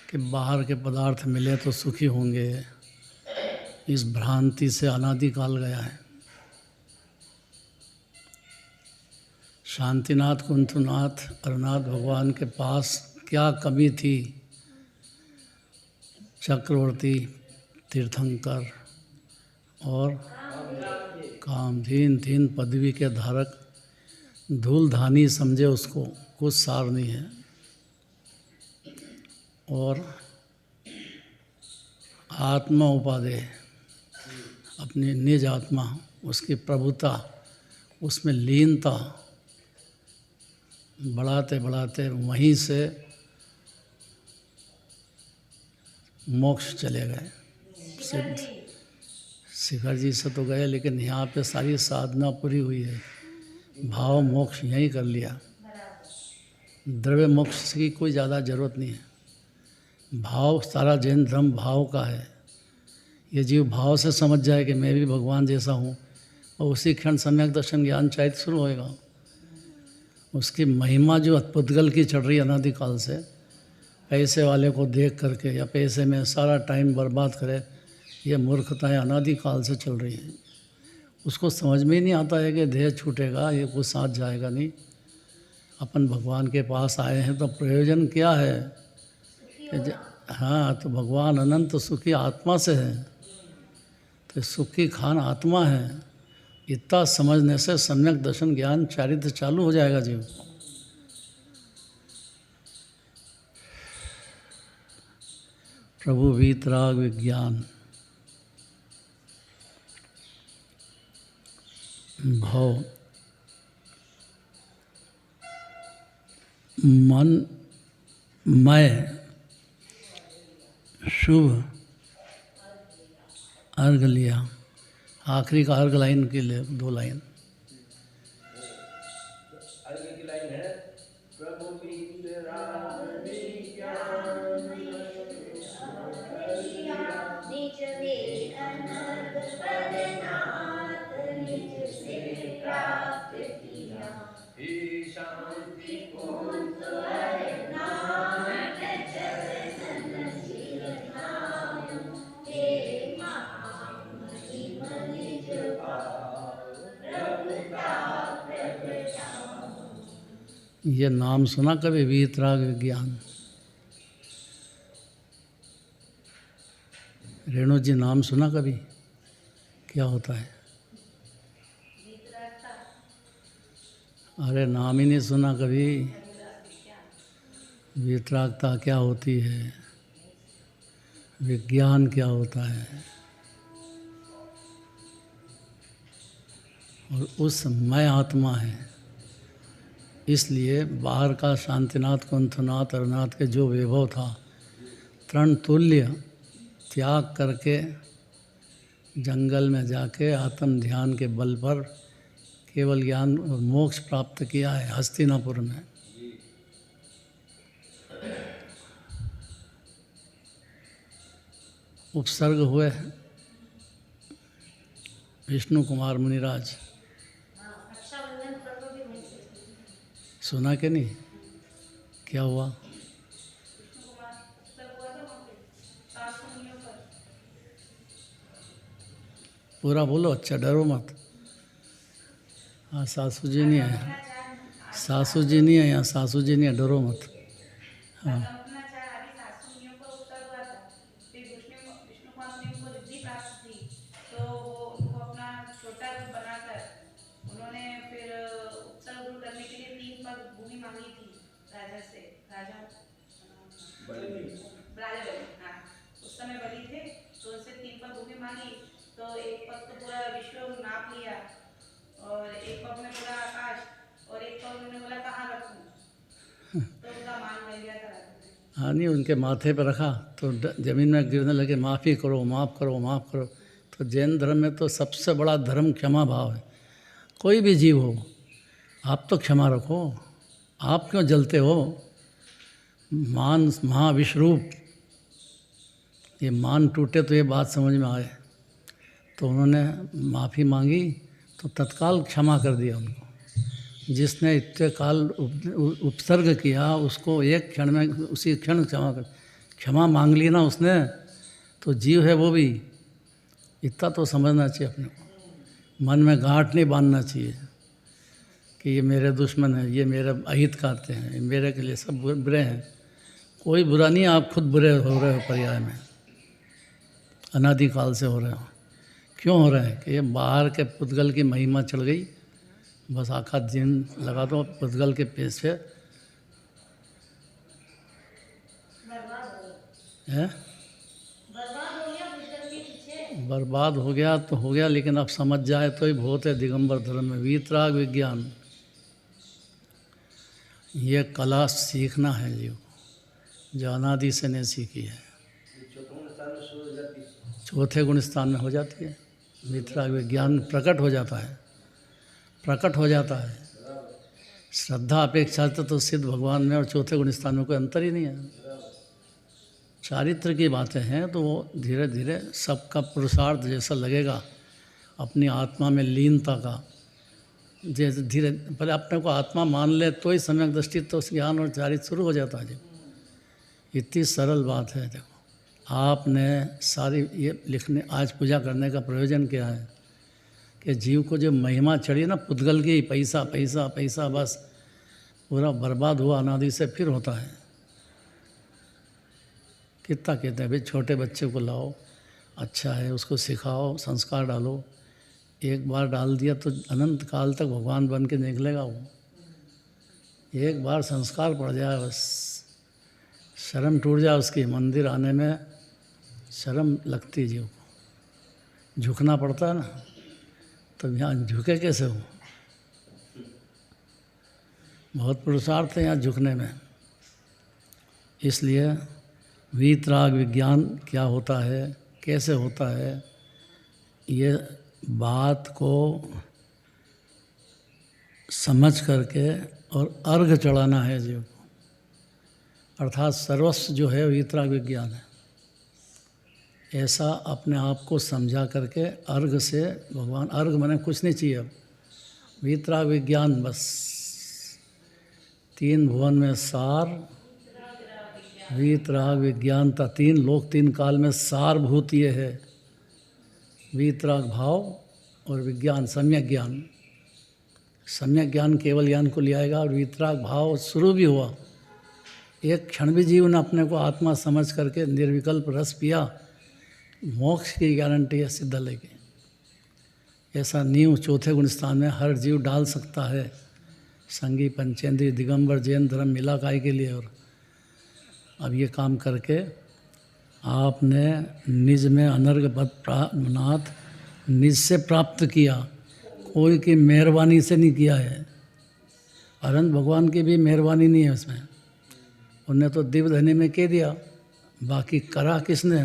कि बाहर के पदार्थ मिले तो सुखी होंगे, इस भ्रांति से अनादिकाल गया है। शांतिनाथ कुंथुनाथ अरनाथ भगवान के पास क्या कमी थी? चक्रवर्ती तीर्थंकर और कामधीन तीन पदवी के धारक धूलधानी समझे उसको, कुछ सार नहीं है। और आत्मा उपादेय, अपनी निज आत्मा, उसकी प्रभुता, उसमें लीनता बढ़ाते बढ़ाते वहीं से मोक्ष चले गए। शिखर जी से तो गए, लेकिन यहाँ पे सारी साधना पूरी हुई है, भाव मोक्ष यहीं कर लिया। द्रव्य मोक्ष की कोई ज़्यादा ज़रूरत नहीं है। भाव, सारा जैन धर्म भाव का है। ये जीव भाव से समझ जाए कि मैं भी भगवान जैसा हूँ, और उसी क्षण सम्यक दर्शन ज्ञान चाहिए शुरू होएगा। उसकी महिमा जो पुद्गल की चढ़ रही अनादिकाल से, पैसे वाले को देख करके या पैसे में सारा टाइम बर्बाद करे, ये मूर्खताएं अनादिकाल से चल रही हैं। उसको समझ में ही नहीं आता है कि देह छूटेगा, ये कुछ साथ जाएगा नहीं। अपन भगवान के पास आए हैं तो प्रयोजन क्या है? हाँ, तो भगवान अनंत सुखी आत्मा से है, तो सुखी खान आत्मा है। इतना समझने से सम्यक दर्शन ज्ञान चारित्र चालू हो जाएगा जीव को। प्रभु वीतराग विज्ञान भाव मन मय शुभ अर्घ लिया। आखिरी का अर्घ लाइन के लिए 2 लाइन। अर्घ की लाइन है, प्रभु निज वेद पदनाथ निज से प्राप्त किया, हे शांति कुंज अरनाथ चरण चिरनायो, हे महामहिम निज भाव प्रभुता प्रगटाओ। ये नाम सुना कभी? वीतराग विज्ञान। रेणु जी नाम सुना कभी? क्या होता है? अरे नाम ही नहीं सुना कभी। वीतरागता क्या होती है, विज्ञान क्या होता है, और उस मैं आत्मा है। इसलिए बाहर का शांतिनाथ कुंथनाथ अरनाथ के जो वैभव था, तृण तुल्य त्याग करके जंगल में जाके आत्म ध्यान के बल पर केवल ज्ञान और मोक्ष प्राप्त किया है हस्तिनापुर में। उपसर्ग हुए विष्णु कुमार मुनिराज। सुना कि नहीं? क्या हुआ? पूरा बोलो, अच्छा, डरो मत। हाँ, सासू जी नहीं है, सासू जी नहीं है यहाँ, सासू जी नहीं है, डरो मत। हाँ, उस समय बलि थे तो उनसे 3 पग भूमि मांगी, तो एक पग तो पूरा विश्व नाप लिया, और एक पग में पूरा आकाश, और एक पग में बोला कहाँ रखूं, तो उनका मान मिल गया था। हाँ, नहीं, उनके माथे पर रखा तो जमीन में गिरने लगे, माफ़ी करो, माफ़ करो, माफ़ करो। तो जैन धर्म में तो सबसे बड़ा धर्म क्षमा भाव है। कोई भी जीव हो, आप तो क्षमा रखो। आप क्यों जलते हो? मान महाविश्वरूप, ये मान टूटे तो ये बात समझ में आए। तो उन्होंने माफ़ी मांगी तो तत्काल क्षमा कर दिया उनको। जिसने इतने काल उपसर्ग किया उसको एक क्षण में, उसी क्षण क्षमा कर। क्षमा मांग ली ना उसने, तो जीव है वो भी, इतना तो समझना चाहिए अपने को। मन में गांठ नहीं बांधना चाहिए कि ये मेरे दुश्मन हैं, ये मेरे अहित करते हैं, ये मेरे के लिए सब बुरे हैं। कोई बुरा नहीं है, आप खुद बुरे हो रहे हो पर्याय में, अनादिकाल से हो रहे हो। क्यों हो रहे हैं कि ये बाहर के पुद्गल की महिमा चढ़ गई, बस आखा दिन लगा दो पुद्गल के पेश पे है, बर्बाद हो गया तो हो गया, लेकिन अब समझ जाए तो ही बहुत है। दिगंबर धर्म में वीतराग विज्ञान, ये कला सीखना है जीव को, जो अनादि से नहीं सीखी है। चौथे गुण स्थान में हो जाती है, वीतराग विज्ञान प्रकट हो जाता है, प्रकट हो जाता है। श्रद्धा अपेक्षा तो सिद्ध भगवान में और चौथे गुण स्थान में कोई अंतर ही नहीं है। चारित्र की बातें हैं तो वो धीरे धीरे सबका पुरुषार्थ जैसा लगेगा, अपनी आत्मा में लीनता का, जैसे धीरे पहले अपने को आत्मा मान ले तो ही सम्यक दृष्टि तो ज्ञान और चारित्र शुरू हो जाता है। इतनी सरल बात है। देखो आपने सारी ये लिखने, आज पूजा करने का प्रयोजन क्या है कि जीव को जो महिमा चढ़ी ना पुद्गल की, पैसा पैसा पैसा, बस पूरा बर्बाद हुआ अनादि से फिर होता है। कितना कहते हैं भाई, छोटे बच्चे को लाओ, अच्छा है, उसको सिखाओ, संस्कार डालो, एक बार डाल दिया तो अनंत काल तक भगवान बन के निकलेगा वो। एक बार संस्कार पड़ जाए बस, शर्म टूट जाए उसकी, मंदिर आने में शर्म लगती है जीव को, झुकना पड़ता है ना, तो यहाँ झुके कैसे हो, बहुत पुरुषार्थ है यहाँ झुकने में। इसलिए वीतराग विज्ञान क्या होता है, कैसे होता है, ये बात को समझ करके और अर्घ चढ़ाना है जीव को, अर्थात सर्वस्व जो है वीतराग विज्ञान है। ऐसा अपने आप को समझा करके अर्घ से भगवान, अर्घ माने कुछ नहीं चाहिए, अब वीतराग विज्ञान बस, तीन भुवन में सार वीतराग विज्ञानता, तीन लोक तीन काल में सारभूत ये है, वीतराग भाव और विज्ञान सम्यक ज्ञान। सम्यक ज्ञान केवल ज्ञान को ले आएगा और वीतराग भाव शुरू भी हुआ। एक क्षण भी जीव ने अपने को आत्मा समझ करके निर्विकल्प रस पिया, मोक्ष की गारंटी है सिद्धालय की। ऐसा नींव चौथे गुण स्थान में हर जीव डाल सकता है। संगी पंचेंद्री दिगंबर जैन धर्म मिला काय के लिए। और अब ये काम करके आपने निज में अनर्घ पद नाथ निज से प्राप्त किया, कोई की मेहरबानी से नहीं किया है। अनंत भगवान की भी मेहरबानी नहीं है उसमें, उन्हें तो दिव्य धनी में कह दिया, बाकी करा किसने,